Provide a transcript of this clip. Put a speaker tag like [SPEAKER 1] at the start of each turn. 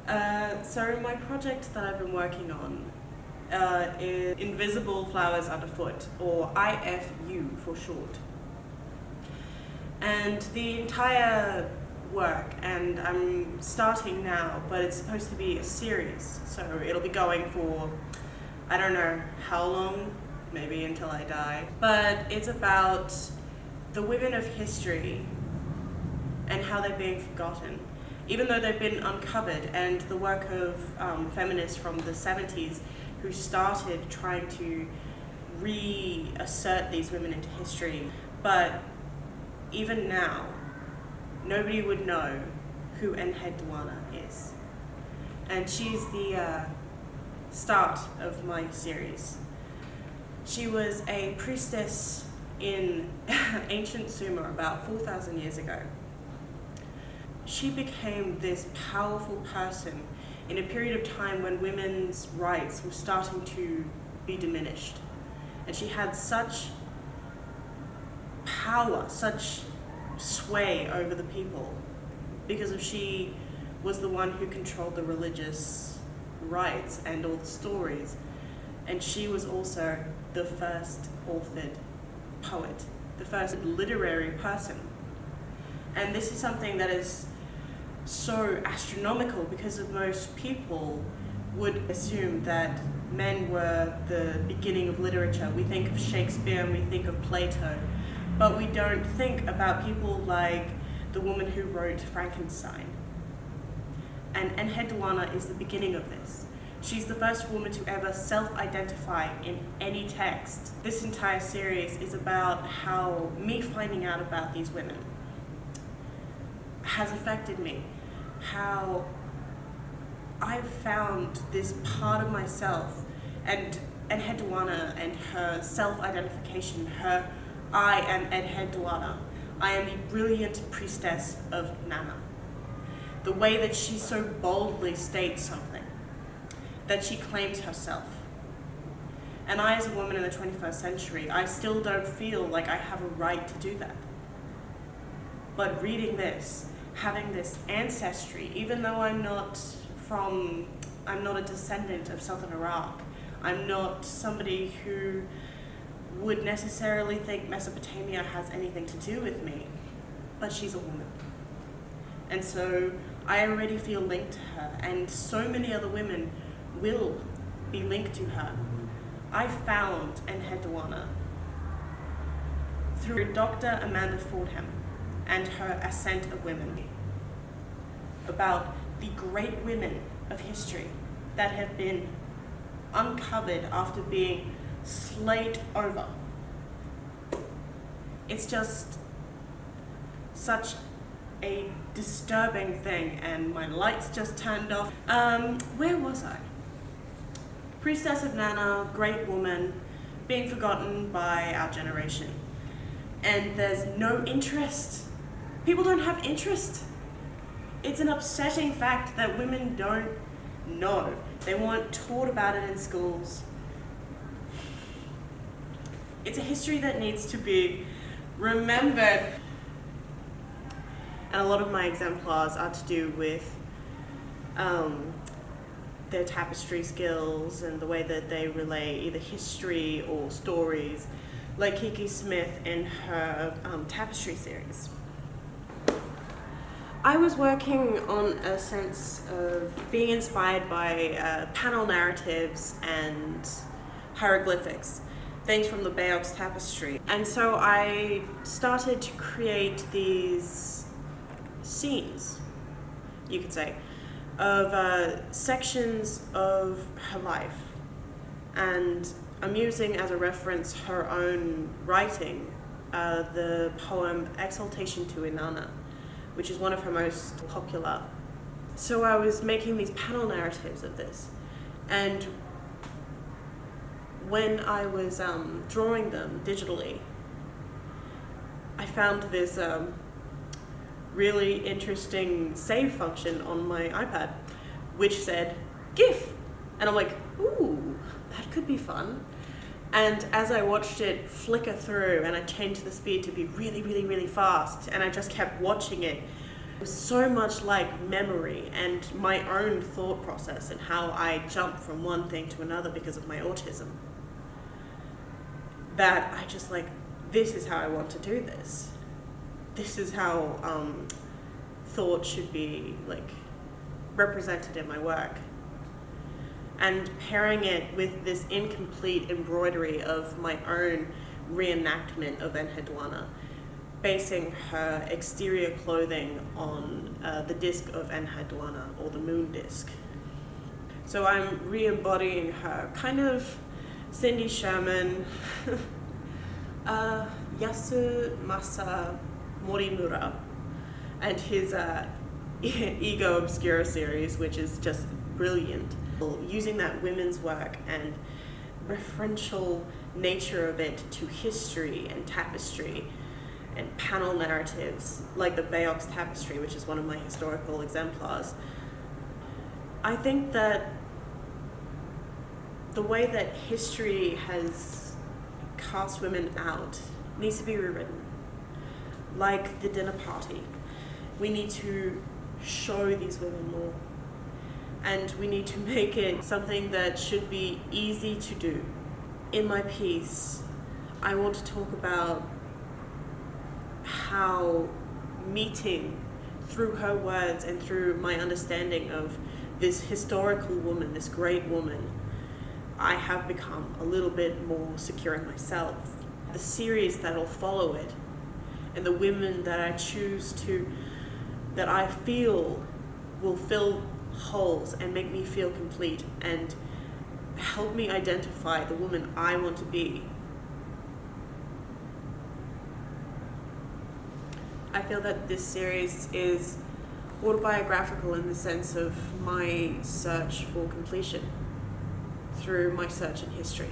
[SPEAKER 1] So my project that I've been working on is Invisible Flowers Underfoot, or IFU for short. And the entire work, and I'm starting now, but it's supposed to be a series, so it'll be going for, I don't know how long, maybe until I die. But it's about the women of history and how they're being forgotten, even though they've been uncovered, and the work of feminists from the 70s who started trying to reassert these women into history. But even now, nobody would know who Enheduanna is. And she's the start of my series. She was a priestess in ancient Sumer about 4,000 years ago. She became this powerful person in a period of time when women's rights were starting to be diminished. And she had such power, such sway over the people, because she was the one who controlled the religious rites and all the stories. And she was also the first authored poet, the first literary person. And this is something that is so astronomical, because of most people would assume that men were the beginning of literature. We think of Shakespeare and we think of Plato, but we don't think about people like the woman who wrote Frankenstein. And Enheduanna is the beginning of this. She's the first woman to ever self-identify in any text. This entire series is about how me finding out about these women has affected me, how I've found this part of myself, and Enheduanna and her self-identification, her I am Enheduanna. I am the brilliant priestess of Nana. The way that she so boldly states something, that she claims herself. And I, as a woman in the 21st century, I still don't feel like I have a right to do that. But reading this, having this ancestry, even though I'm not a descendant of Southern Iraq, I'm not somebody who would necessarily think Mesopotamia has anything to do with me, but she's a woman. And so I already feel linked to her, and so many other women will be linked to her. I found Enheduanna through Dr. Amanda Fordham and her Ascent of Women, about the great women of history that have been uncovered after being slaved over. It's just such a disturbing thing, and my lights just turned off. Where was I? Priestess of Nana, great woman, being forgotten by our generation. And there's no interest. People don't have interest. It's an upsetting fact that women don't know. They weren't taught about it in schools. It's a history that needs to be remembered. And a lot of my exemplars are to do with their tapestry skills and the way that they relay either history or stories, like Kiki Smith in her tapestry series. I was working on a sense of being inspired by panel narratives and hieroglyphics, things from the Bayeux tapestry. And so I started to create these scenes, you could say, of sections of her life. And I'm using as a reference her own writing, the poem Exaltation to Inanna, which is one of her most popular. So I was making these panel narratives of this, and when I was drawing them digitally, I found this really interesting save function on my iPad, which said GIF, and I'm like, ooh, that could be fun. And as I watched it flicker through, and I changed the speed to be really, really, really fast, and I just kept watching it, was so much like memory and my own thought process and how I jump from one thing to another because of my autism, that I just like, this is how I want to do this. This is how thought should be like represented in my work. And pairing it with this incomplete embroidery of my own reenactment of Enheduanna, basing her exterior clothing on the disc of Enheduanna, or the moon disc. So I'm re-embodying her, kind of Cindy Sherman, Yasumasa Morimura, and his Ego Obscura series, which is just brilliant. Using that women's work and referential nature of it to history and tapestry and panel narratives, like the Bayeux tapestry, which is one of my historical exemplars. I think that the way that history has cast women out needs to be rewritten. Like the dinner party, we need to show these women more. And we need to make it something that should be easy to do. In my piece, I want to talk about how meeting through her words and through my understanding of this historical woman, this great woman, I have become a little bit more secure in myself. The series that'll follow it and the women that I choose to, that I feel will fill holes and make me feel complete and help me identify the woman I want to be. I feel that this series is autobiographical in the sense of my search for completion through my search in history.